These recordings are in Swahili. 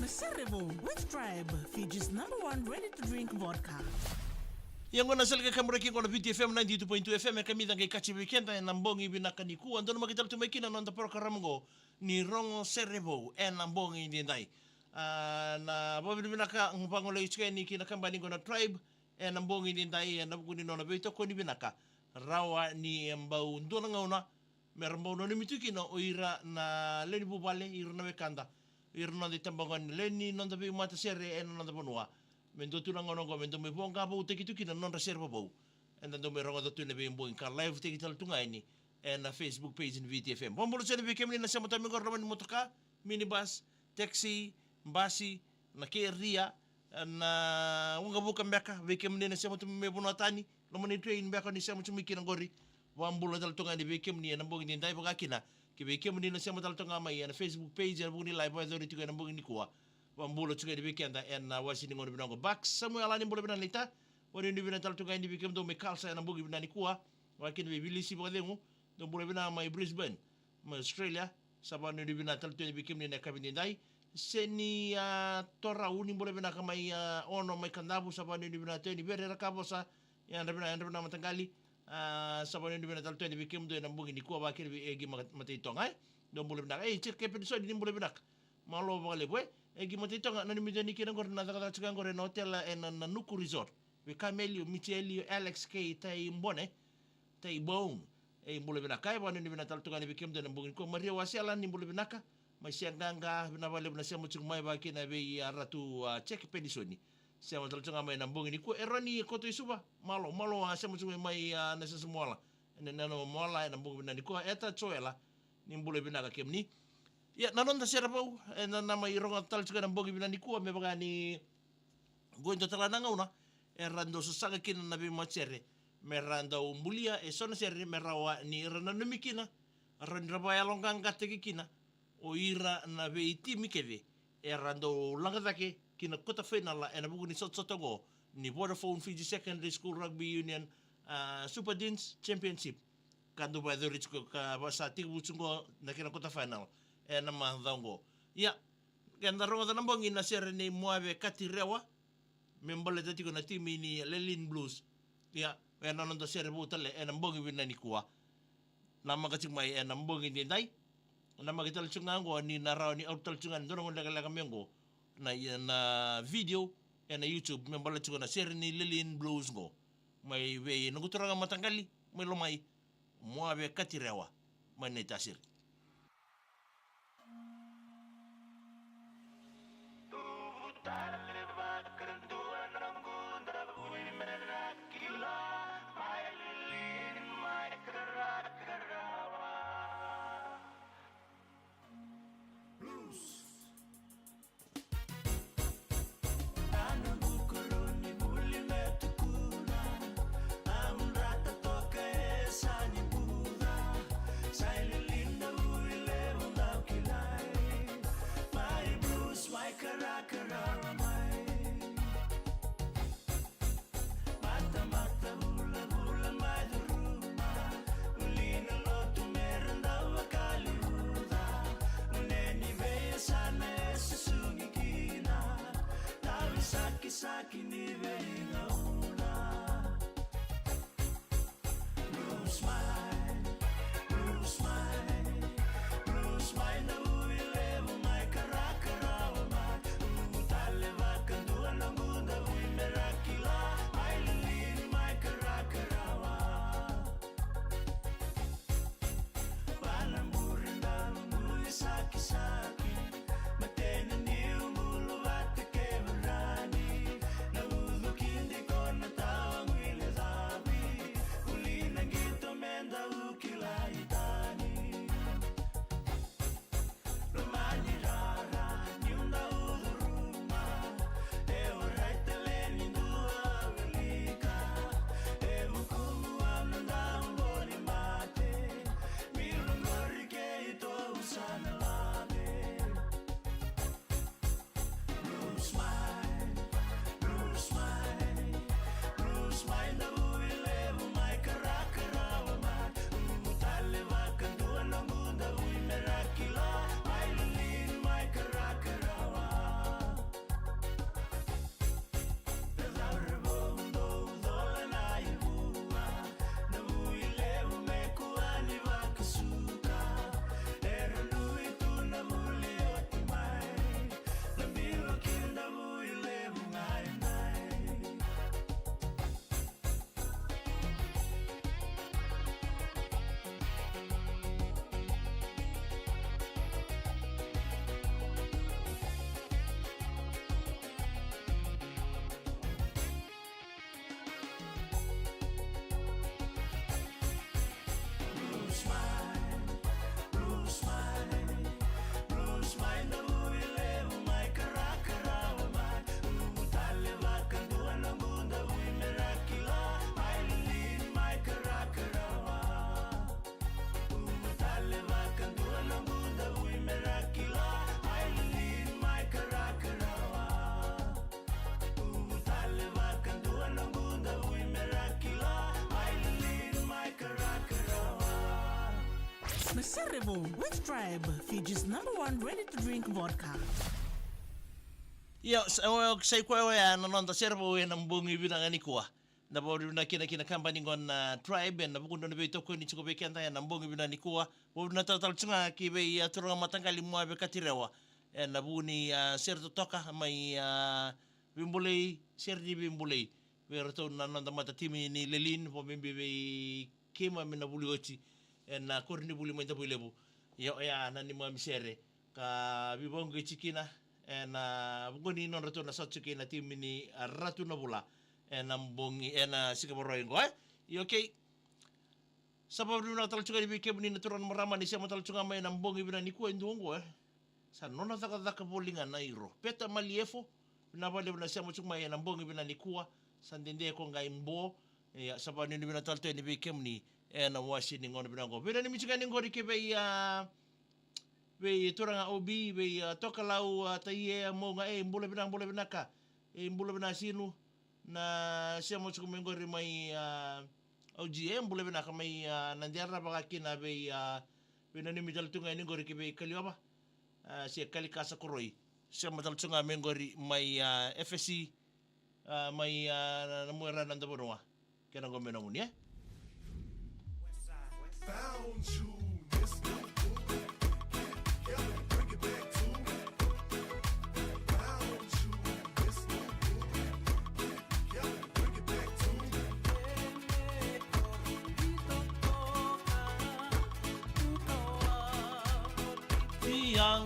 Sere Vou, which tribe? Fiji's #1 ready-to-drink vodka. Yang na salga kamera ki kono VTFM 92.2 FM kami dangai kachi weekend na mbongi binakani ku andon makital tumaikina nonda parokaramu ni rongo Sere Vou mbongi ndai. Na bobi binaka ngpangola ichke ni kina kabani kono tribe mbongi ndai na bukuni nona Veitokoni binaka. Rawa ni mbau ndona ngauna merambau noni mitukina oira na leni bubale irna wekanda. Irna di tambangan leni nonda vei-matasere nonda vanua. Mendo tu nangono go mendo me bonga bo te kitu kina non Sere Vou and then me rongo tu ne be mbo ka live te kital tunga ini and na Facebook page in VTFM bombo se be kemni na sama tami go roman motoka minibus taxi basi na keria na unga buka mbeka be kemni na sama tumi me bonatani lo mani train mbeka ni sama tumi kina gori wambulo dal tunga ni be kemni na mbo ni ndai vakakina ke be kemni na sama dal tunga mai na Facebook page na buni live wa tu na mbo ni kuwa wambulo chuga di weekenda en wasini ngono binango back Samuel ani mbolo binan lita woni ni binan taltu ngani bikem do me kalsa na mbugi binani kuwa wakin be bilisi bodengu do mbolo binan mai Brisbane ma Australia sabanu ni binan taltu ni bikem ni na kabini dai seni torra uni mbolo binan kamai ono mai kandabu sabanu ni binan teni bere rakabosa ya ndabina matangali sabanu ni binan taltu ni bikem do na mbugi ni kuwa wakin be egi mataitonga do mbolo binan chirke episode ni mbolo binan malo vale bwe egi matito nga nani midani kina ngor na takata chika ngor na hotel na nuku resort we Camelio Michelio Alex K tai mbone tai bone e mbule binaka e wanu ni bina taltunga ni bikem de nambungin ko maria wasiala ni mbule binaka mai sianganga bina wale bina siamu tsung mai vakina vei ratu check pedisoni siamu taltunga mai nambungin ni ko erani ko to isuba malo siamu tsung mai nasa semuala ne nano mola e nambungin bina ni ko eta choela ni mbule binaka kem ni ya nanon da Sere Vou na mai ronga taltunga nambungin bina ni ko me bagani going to talananga una rando sasanga kina na vei-matasere me randa o mulia e sona sere me rawa ni rana numikina randa baya longang kate kina o ira na veiti mikeve e randa o langatake kina kota final e na buku ni sotongo ni Vodafone Fiji Secondary School Rugby Union Super Deans Championship kandu ba the rich ka basa tigu tsungo na kina kota final e na mahandango ya kenda ronga da nambongi na sere ni moave katirewa membole tati na timi ni Lelin Blues ya e nanon da Sere Vou tale e nambongi wina ni kuwa nama kacik mai e nambongi ni dai nama kita lucungango ni narao ni autal cungan dorong lega mengo na video e na YouTube membole cungan na Sere ni Lelin Blues go mai we nuguturanga matanggali mai lomai moabe katirewa mai ne tasir Saki ni vei nauna Blue smile na uilevu mai karakarawa mai Utale vakandua na ngunda uimerakila Mai lilini mai karakarawa Panamburi na ngui saki Matena ni umulu vatake varani Sere Vou, which tribe? Fiji's #1 ready-to-drink vodka. Ya, sai kwa ya nanonda Sere Vou e nambungi bina ngani kuwa. Na bawri bina kina company ngon tribe na bukundo na Veitokoni chiko bekenda ya nambungi bina ni kuwa. Bawri na tatal chunga ki be turunga matangali mua be katirewa. E na buni Sere toka mai bimbulei Sere di bimbulei. Be rato nanonda mata timi ni Lelin po mimbi be kema mina buli ochi. na korni buli mo intabu lebu yo ya na ni mo misere ka bibongo chikina na bugoni non rato na satsuki na timini ratu na bula na mbongi na sikaboroingo yo okay sababu na talchunga ni bike ni naturan marama ni Sema talchunga mai na mbongi bina ni kuwa ndongo sa nona taka bolinga na iro peta maliefo na vale bina Sema chunga mai na mbongi bina ni kuwa sandende ko ngai mbo ya sababu ni bina talto ni bike ni na wasi ni ngono bina ngo bina ni michunga ni ngori ke be toranga obi be toka lau taie mo nga mbule bina ka mbule bina sinu na Sema chunga ngori mai OGM boleh bina kami nandiara vakakina be nani mital tunga ini gori kibe kaliwa si kali kasa koroi si mital tunga mengori mai FSC mai namuera nanda bonua kena ngome namuni Found you, Miss Boo. Bring it back to me. Found you, Miss Boo. Bring it back to me. yang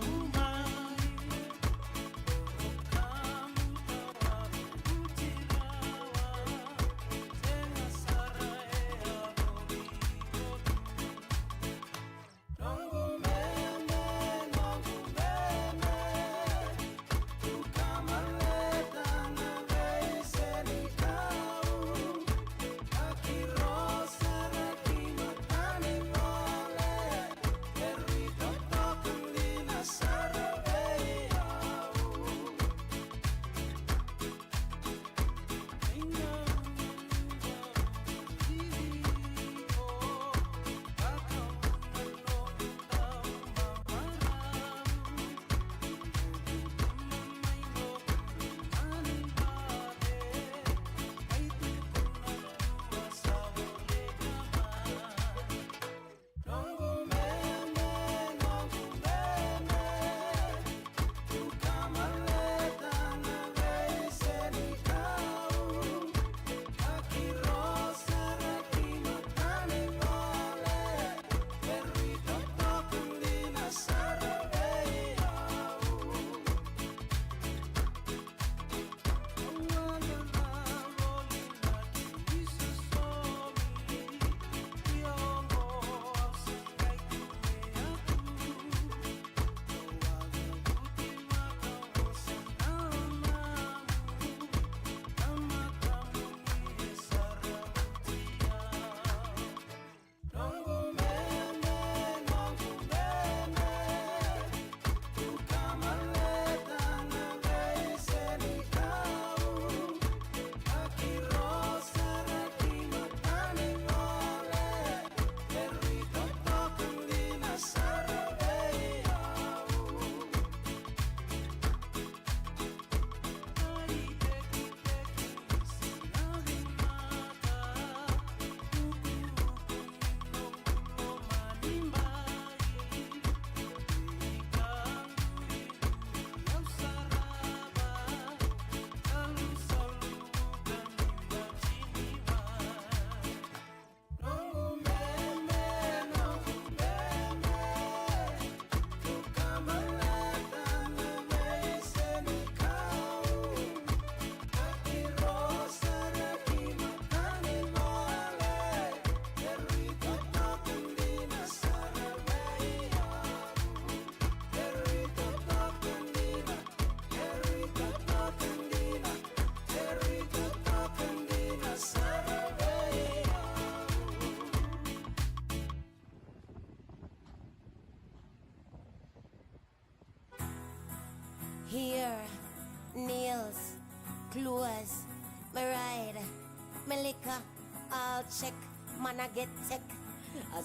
Here, nails, clothes, my ride, my liquor, all check, man I get tech.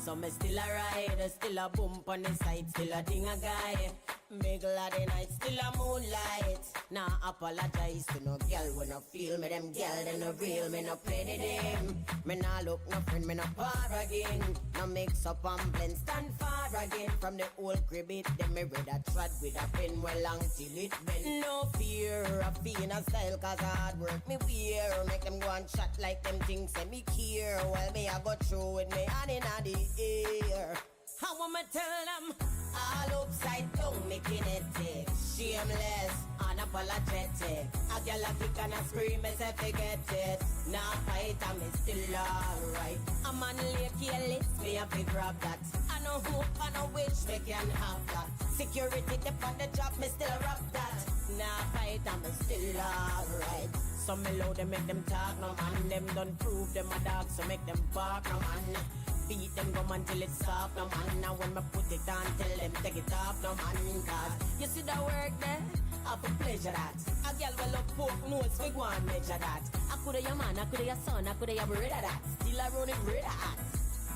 So me still a ride, still a bump on the side, still a ding a guy. Middle of the night, still a moonlight. Nah, apologize to no girl when I feel me. Them girl, they no real, me no play the game. Me nah look no friend, me no par again. No mix up and blend, stand far again. From the old crib it, them me read a trad with a pen well long till it bend. No fear of being a style, cause hard work me wear. Make them go and chat like them things say me care. While me I go through with me hand in the air. How I'ma tell them? All upside down, making it tick. Shameless, unapologetic. A girl a kick and a scream, me say forget it. Nah fight, I'm still alright. A man lay careless, me have to grab that. I know who, I know which, me can have that. Security dip on the job, me still rock that. Nah fight, I'm still alright. Some me loud, they make them talk, no man. Them done prove them a dog, so make them bark, no man. Beat them gum until it's soft, no man. Now when me put it on, tell them take it off, no man. Cause you see the work there, I for pleasure that. A girl will love pork nose, we go and measure that. I coulda your man, I coulda your son, I coulda your brother that. Still I run it brother hat.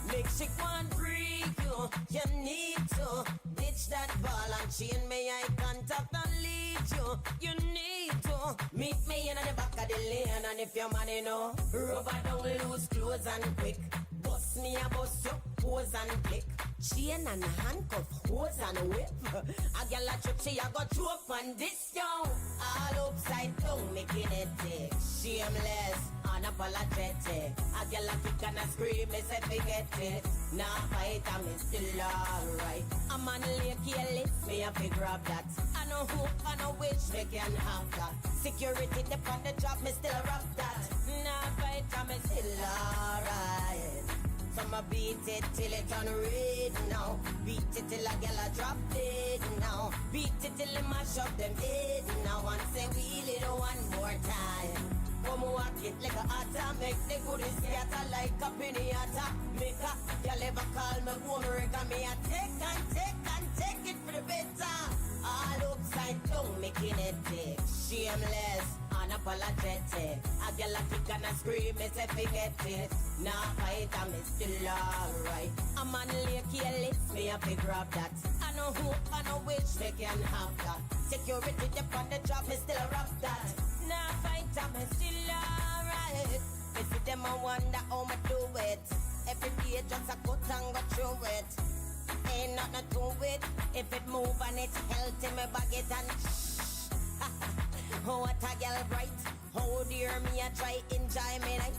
Make she go and freak you, you need to ditch that ball and chain me eye contact and lead you. You need to meet me in the back of the lane, and if your money know, rubber down loose clothes and quick. Bust me a bust your pose and click. Chain and handcuff, hose and whip. A girl a trip, she a go choke on this, yo. All upside down, making it tick. Shameless, unapologetic. A girl a kick and a scream, me say forget it. Nah fight, I'm still alright. A man lay careless, me have to grab that. I know who, I know which, me can have that. Security dip on the job, me still rock that. Nah fight, I'm still alright. Some beat it till it turn red now. Beat it till a gal a drop dead now. Beat it till it mash up them head now. And say wheel it one more time. Come walk it like a atta. Make the goodies scatter like a pinata. Make a y'all ever call me woman. Me a take and take and take it for the better. All upside down making it tick. Shameless, unapologetic. A girl a kick and a scream, me say forget it. Nah fight, I'm still alright. A man lay careless, me have to grab that. I know who, I know which, me can have that. Security dip on the job, me still rock that. Nah fight, I'm still alright. Me see them and wonder how me do it. Every day just a cut and go through it. Ain't nothing to it. If it move and it's healthy, me bag it and oh, what a girl bright. Oh dear me, I try enjoy me night.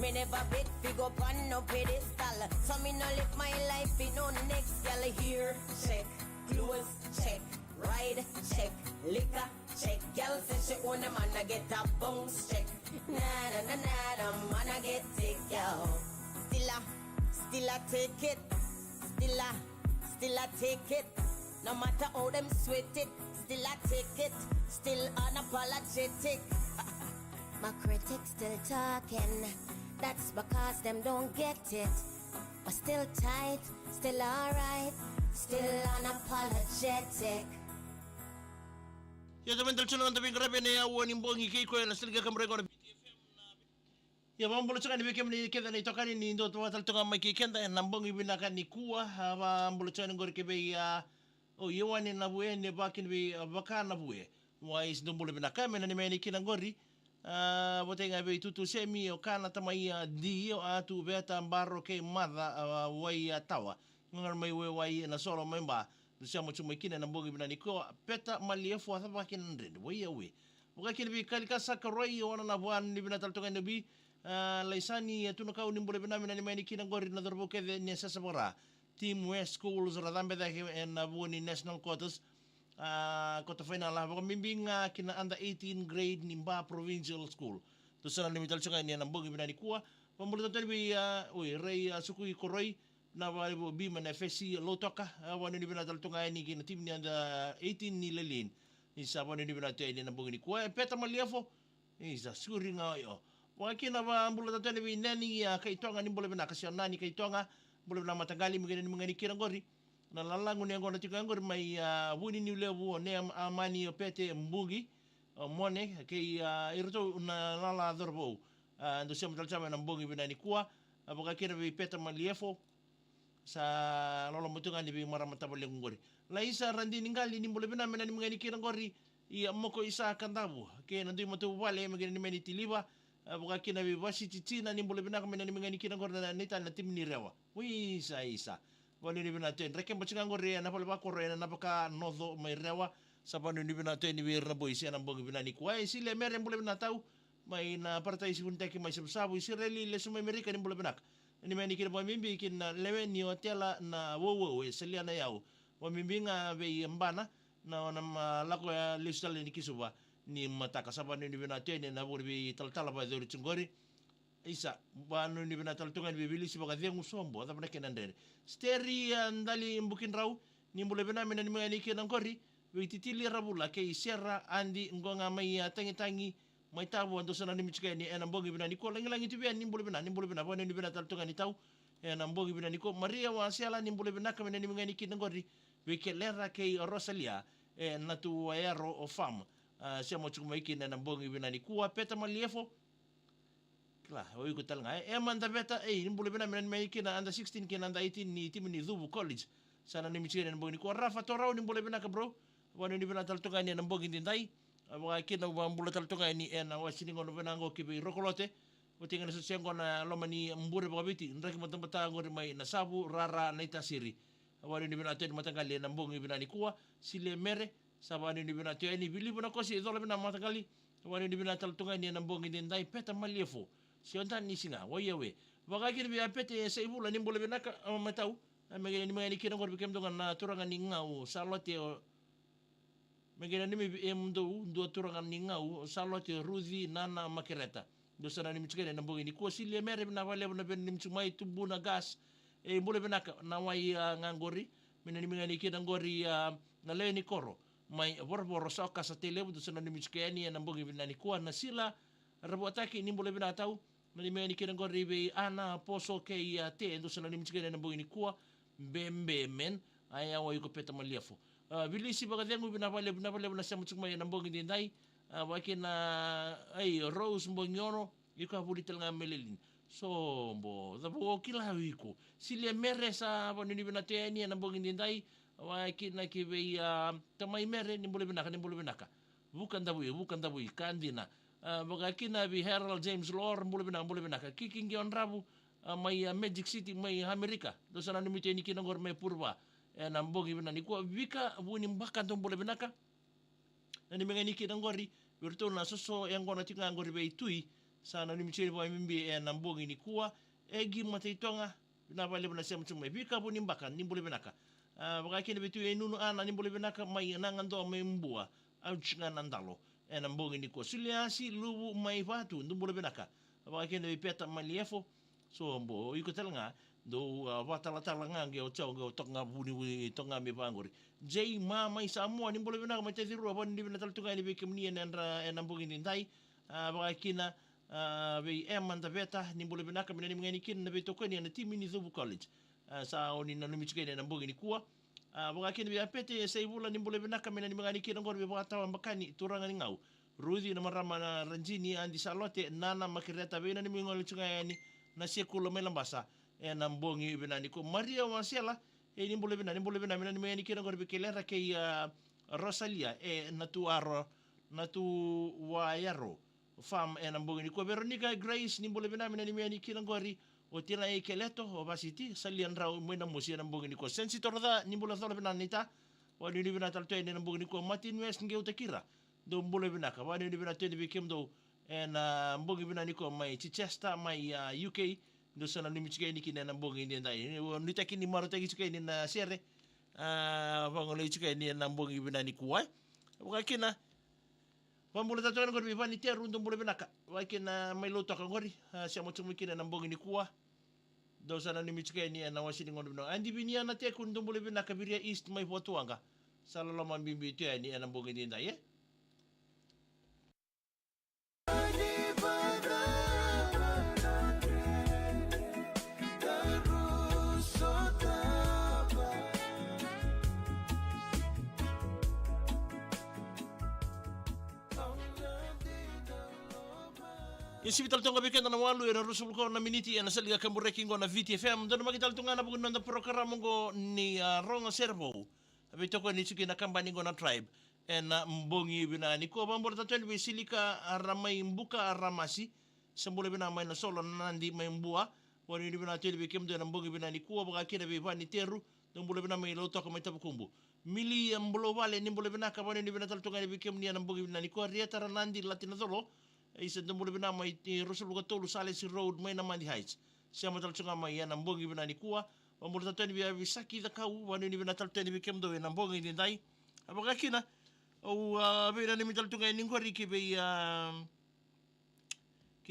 Me never bid fig up on no pedestal. So me no live my life in no next girl here. Check, clothes, check, ride, check, liquor, check. Girl says she own a man, I get a bounce check. Nah, nah, nah, nah, nah, man, I get it, yo. Still I take it. Still I take it. No matter how them sweat it, still I take it. Still unapologetic. My critics still talking. That's because them don't get it. But still tight, still alright, still unapologetic. Ya teman terculung tapi kerap ni awan imbongi kei ko na siliga kamera ko na ya mambo changa ni bekem ni kenda ni tokani ni ndo tuwa taltonga mai kei kenda na mbongi binaka ni kuwa mambo changa ngor ke be ya o yewani na bue ne bakin be baka na bue wais ndo mbole binaka mena ni meni kina ngori botenga be tutu semi o kana tamai di o atu beta barro ke mada wai tawa ngar mai wai na solo memba siamo chuma kina na mbongi binani ko peta maliefu athaba kina ndred wai awe buka kina bi kalika sakaroi ona na buan ni binatal tonga nabi laisani tuna kau ni mbole binami na ni maini kina ngori na dorbo ke ni sasa bora team west schools radambe da en buoni national quarters kota final lah buka mimbing kina under 18 grade ni mba provincial school to sana ni mital tonga ni na mbongi binani kuwa pambolo tatu bi oi rei sukui koroi na wale bima na FSC lotoka wanu ni bina taltunga ni kina tim ni anda 18 ni lelin isa wanu ni bina te ni na bungi kwa peta maliafo isa suri nga yo wakina ba ambula tatu ni nani kai tonga ni bole bina kasi nani kai tonga bole bina matagali mgeni ni mngani kira ngori na lalangu ni ngona tika ngori mai wuni ni levu ne amani pete mbungi mone kai irto na lala dorbo ndo sema talchama na mbungi bina ni kwa abaka kina bi peta maliafo sa lolo mutungan ni maramatabal yung gori. La isa randi ningali ni mula bina mena ni mga nikirang gori iya moko isa kantabu. Kaya nandoy mo tuwale magina ni meni tiliwa vakakina wasi chichina ni mula bina mena ni mga nikirang gori na nita na tim ni rewa. Isa. Wani ni bina ten reke machingang gori na pala ko re na paka nodo may rewa sa panu ni bina ten ni wir na boy siya nang bong bina ni kuai sile mere mula bina tau may na partay si puntaki may sabu si reli le sumay Amerika ni mula bina. Ni meni kira boy mimbi kin na lewen ni hotela na vovou selia na yau. Wa mimbi nga vei mbana na lako ya listal ni kisuba ni mataka sabanu ni bina ten na buri taltala ba dori chungori. Isa banu ni bina taltungan bibili si baka dengu sombo ata panakin andere. Steri andali mbukin rau ni mula bina mena ni meni kira ngori titili rabula kay sierra andi ngonga may tangi-tangi may tabo ando sa nanimich kaya ni enambong ibina ni ko lang itu bian nimbul bina pa ni bina taltungan ni tau enambong ibina ni ko Maria wa siala nimbul bina kami ni mga ni kinangori wikelera kay Rosalia natu aero o fam siya mo chukumaikin enambong ibina ni kuwa peta maliefo kla oy ko tal nga manda beta nimbul bina ni kina anda 16 kina anda 18 ni timu ni Zubu College sa nanimich kaya enambong ni ko Rafa Torao nimbul bina ka bro wano ni bina taltungan ni enambong indinday wakina wambula taltunga ni na wasini ngono benango kibi rokolote utinga na susengo na loma ni mbure bakabiti nraki matambata ngori mai na sabu rara na itasiri wani ni bina teni matangali na mbongi bina ni kuwa sile mere sabani ni bina teni bilibu na kosi idola bina matangali wani ni bina taltunga ni na mbongi dendai peta maliefo siontan ni singa wayawe wakakini bi apete sa ibula ni mbule bina ka matau amege ni mga ni kina ngori bikem dongan na turangan ni ngau salote Megena nimi do turangan ni ngau salote Ruthi nana makereta. Do sana ni mchikene na mbongi ni ko sile mere na wale na ben ni mchumai tubu na gas mule benaka na wai ngangori mena ni ngani kina ngori na le ni koro mai borboro soka sa tele do sana ni mchikene na mbongi ni ko na sila rabotaki ni mule benatau na ni ngani kina ngori be ana poso ke te do sana ni mchikene na mbongi ni ko bembe men aya wai ko peta maliafo bilisi baka dengu binapale na sa mutsukmay na mbongi dindai wakina Rose mbonyono iko hapulital nga melelin so mbo zapo kila wiko sile mere sa panini binateni na mbongi dindai wakina kibe tamay mere ni mbole binaka bukan dabui kandina baka kina bi Harold James Lore mbole binaka kiking yon rabu may Magic City may Amerika do sana nimiteni kinangor may purba na mbongi bina ni ko vika buni mbaka tombole benaka na ni mengani kinangori virtu na soso yang gona tinga ngori beitui sana ni michiri boy mimbi na mbongi ni kuwa egi mataitonga na vale bina sema chuma vika buni mbaka ni mbole benaka baka kini betu nunu ana ni mbole benaka mai nangando mai mbua au chinga nandalo na mbongi ni ko suliasi lubu mai vatu mbole benaka baka kini peta maliefo so mbo iko talanga do watala ngange o chao ngo tonga buni tonga me bangori jei mai Samoa ni mbole bina mai tediru apa ni bina taltunga ni bekem ni enra enambungi ni ndai vakakina be manda beta ni mbole bina ka ni ngani kin na Veitokoni na timi ni Zubu College sa oni na michikene enambungi ni kuwa vakakina be apete sei bula ni mbole bina ka ni ngani kin ngor be bata mbakani turanga ni ngau Ruthi na marama na ranjini andi salote nana makereta be na ni ngol chunga ni na sekulo melambasa na mbongi bina ni ko Maria Wasela ni mbole bina mena ni meni kina ngor bikelera ke Rosalia natu wayaro fam na mbongi ni ko Veronica Grace ni mbole bina mena ni meni kina ngori o tira keleto o basiti salian raw mena musia na mbongi ni ko sensitorda ni mbole thola bina nita wani ni bina talto ni mbongi ni ko Martin West ngeu takira do mbole bina ka wani ni bina teni bikem do na mbongi bina ni ko mai Chichester mai UK do sana ni michike ni kina na mbongi ni ndai ni takini maro taki chike ni na Sere vangolo chike ni na mbongi bina ni kuwa wakina pambula tatu ngor bi bani teru ndo mbole binaka wakina mai loto ka ngori sia mo tumu kina na mbongi ni kuwa do sana ni michike ni na wasini ngor bino andi binia na te kun ndo mbole binaka biria east mai fotuanga sala loma bimbi te ni na mbongi ni ndai Isivital tonga weekend na walu na rusul ko na miniti na saliga kamureki ngo na VTFM ndo magital tunga na bugun na parokaramu ngo ni Sere Vou. Veitokoni suki na kabani ngo na tribe na mbongi bina ni ko bambor ta twen silika ramai mbuka ramasi sambule bina mai na solo nandi mai mbua wani ni bina tele bekem ndo na mbongi bina ni ko bakakina be bani teru ndo mbule bina mai lo to ko mai tabukumbu mili mbulo vale ni mbule bina kabani ni bina tal tunga ni bekem ni na mbongi bina ni ko rieta nandi latina dolo isa ndo mbule bina mai rusul ko tolu sale si road mai na mandi heights siamo tal tunga mai na mbongi bina ni ko bambor ta twen bi visaki da kau wani ni bina tal twen bekem ndo na mbongi ni dai vakakina o beira ni mital tunga ni ngori ke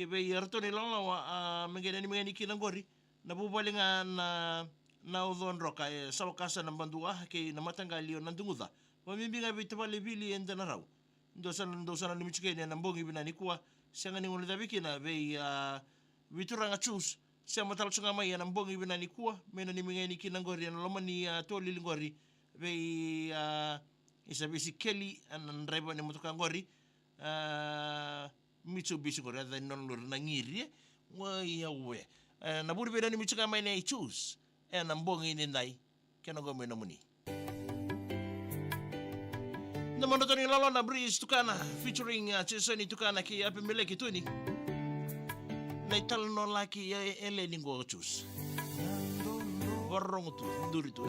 be ratoni langa wa mengena ni mengeni kina ngori na bubalinga na odon roka sawa kasa na bandua ke na matangali na dunguda wa mimbinga bitavale vili enda na rau ndo sana ni michikeni na mbongi bina ni kuwa sanga ni ngoni dabikina be vituranga chus siamo tal tunga mai na mbongi bina ni kuwa mena ni mengeni kina ngori na loma ni toli ngori be isa bisi Kelly an driver ni motoka ngori Mitsubishi ngori ada non lur na ngiri wa ya we na buri beda ni michuka mai na choose na mbongi ni ndai kena ngome na muni na monoto ni lalo na breeze tukana featuring Chisoni tukana ki api meleki tuni na talanoa laki ya ele ni ngo choose warong tu nduri tu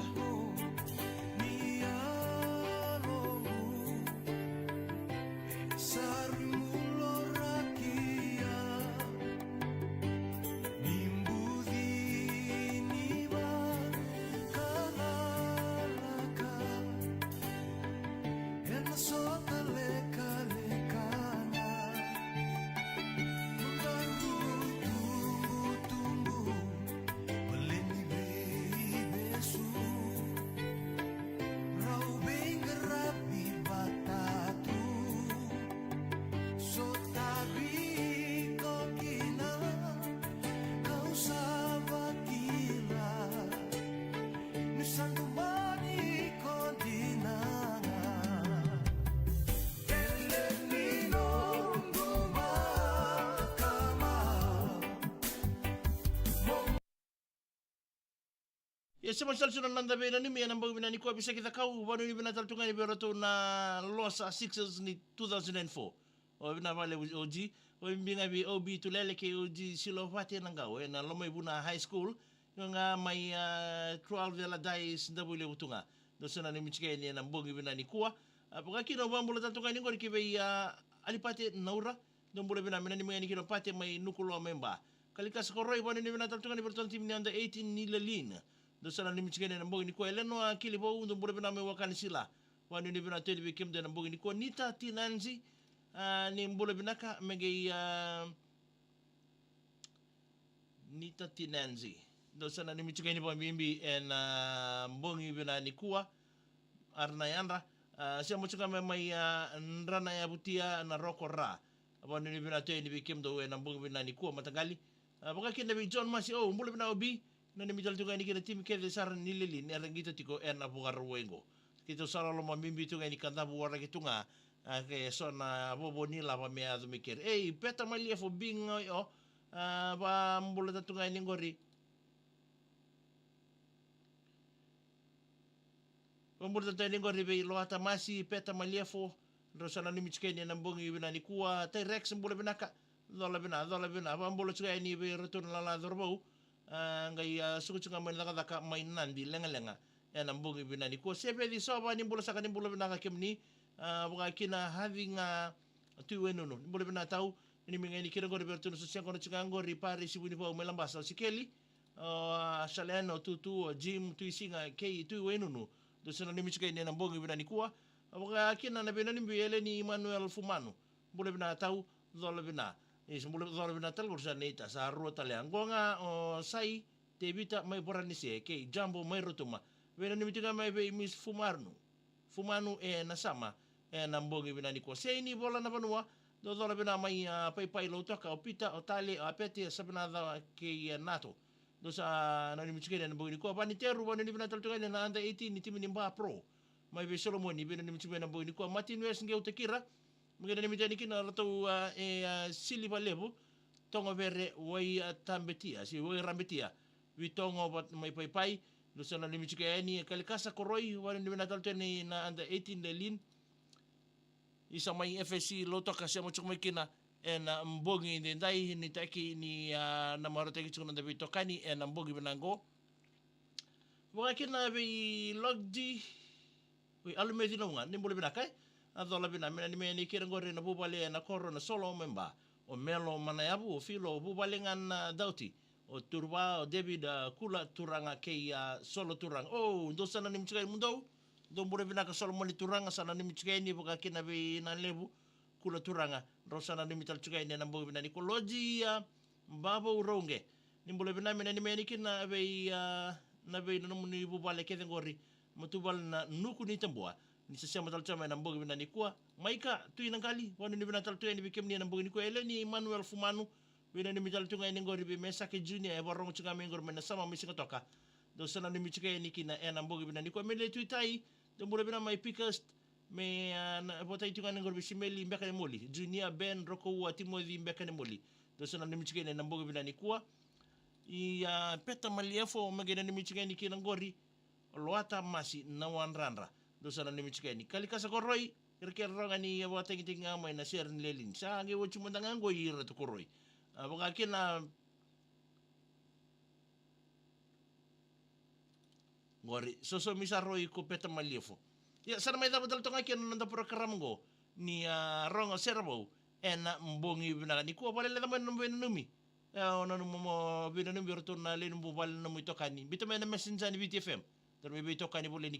Sema salsuna nanda bena ni mia namba bina ni ko bisa kita kau wanu ni bina taltunga ni berato na Los Sixers ni 2004 o bina vale oji o bina bi obi tulele ke oji silovati nanga o na lomai buna high school nga mai 12 dela dais ndabule utunga dosana ni michike ni na mbongi bina ni kuwa pakakino bambula taltunga ni ngori ke be alipate naura ndombule bina mina ni mengani kino pate mai nukulo memba kalika skoroi wanu ni bina taltunga ni berato tim ni under 18 ni lelina dosana ni michikene na mbongi ni kwa eleno akili bo undo mbole bina me wakani sila wani ni bina teli bikim de na mbongi ni kwa nita tinanzi ni mbole bina ka mege nita tinanzi dosana ni michikene bo mimbi na mbongi bina ni kwa arna yanda sia mochika me mai nrana ya butia na roko ra wani ni bina teli bikim do na mbongi bina ni kwa matagali pakakine bi John Masi mbole bina obi na ni mital tunga ni kina tim ke sar ni lili ni arangita tiko na bugar wengo kito sara lo mamimbi tunga ni kanda buara kitunga ke sona bobo ni la pa me adu mikir peta malia fo bing o ba mbula tunga ni ngori mbula tunga ni ngori be lo ata masi peta malia fo rosana ni michkeni na mbongi bina ni kuwa T-Rex mbula binaka dola bina ba mbula tunga ni be return la dorbo ngai sukuchunga mai daka mai nandi lenga na mbongi bina ni ko sebe di soba ni mbula saka ni mbula bina ka kemni vakakina having tu wenunu ni mbula bina tau ni mengeni kira ngori bertunu sosiang kono chunga ngori pare si buni po melambasa sikeli saleno tu gym tu isinga kei tu wenunu dosana ni michika ni na mbongi bina ni kuwa vakakina na bina ni biele ni Emmanuel Fumanu mbula bina tau dola bina Semula zona bina tal kursa neita sa rua tale angonga o sai te bita mai porani se ke jambo mai rotuma vena ni mitinga mai be mis fumanu na sama na mbongi bina ni ko sei ni bola na vanua do zona bina mai pai lo toka o pita o tale o apete sabina da ke nato do sa na ni mitinga na mbongi ko bani teru bani ni bina tal toka na anda 18 ni timi ni mba pro mai be Solomon ni bina ni mitinga na mbongi ko Martin West ngeu te kira mungkin ni mitani kina rato sili ba lebu tongo vere wai tambetia, si wai rambetia. Vi tongo wat mai pai pai, do sana ni michike ni kalikasa koroi, wani ni natal teni na under 18 le lin. Isa mai FSC loto ka Sema mai kina e na mbongi ni dai ni taki ni na maroteki tsuna da Veitokoni e na mbongi benango. Vakakina vei logdi oi alumedi no nga ni mbole benakai. Adola bina mena ni meni kira ngore na bubale na koro na solo memba. O melo manayabu o filo bubale ngan dauti. O turba o David kula turanga kei solo turanga. Oh, ndo sana ni mchikai mundo. Ndo mbole benaka solo moni turanga sana ni mchikai ni vakakina vei na lebu kula turanga. Ro sana ni mital chikai ni na mbole bina ni koloji mbabo uronge. Ni mbole bina mena ni meni kina vei na vei na muni bubale kete ngori. Matubal na nuku ni tambua. Ni sesama tal chama na mbogi bina ni kuwa. Maika tu inangali. Wanu ni bina tal tu ni bikem ni na mbogi ni kuwa. Ele ni Manuel Fumanu. Bina ni mital tu ni ngori bi mesake junior. Eba rongo chunga mi ngori mena sama misi katoka. Do sana ni michike ni kina na mbogi bina ni kuwa. Mele tu itai. Do mbole bina mai pickers. Me bota itu ngani ngori bisimeli mbeka ni moli. Junior Ben Roko Ua Timothy mbeka ni moli. Do sana ni michike ni na mbogi bina ni kuwa. I peta maliefo magena ni michike ni kina ngori. Loata masi na wanranra. Do sana ni michikeni kalikasa koroi irke ronga ni wa tingi amai na share ni lelin sa nge wo chumandanga ngo ira to koroi vakakina ngori soso misaroi ko peta maliefo ya sana mai dapat tonga ken nanda parokaramu go ni ronga Sere Vou ena mbongi bina ni ko balele taman no benumi ona no mo bina no birto na le no bal no Veitokoni bitama na messenger ni VTFM terme Veitokoni bole ni